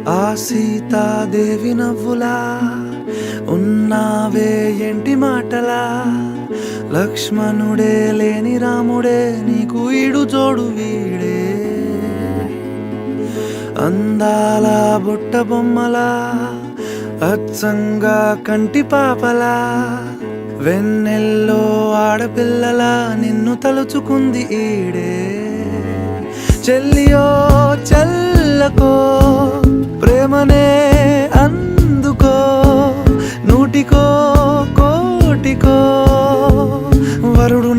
ఆ సీతాదేవి నవ్వులా ఉన్నావే ఎంటి మాటలా, లక్ష్మణుడే లేని రాముడే నీకు ఈడు జోడు వీడే. అందాల బుట్ట బొమ్మలా అచ్చంగా కంటి పాపలా, వెన్నెల్లో ఆడపిల్లలా నిన్ను తలుచుకుంది ఈడే. చెల్లియో చల్లకో ప్రేమనే అందుకో, నూటికో కోటికో వరుడు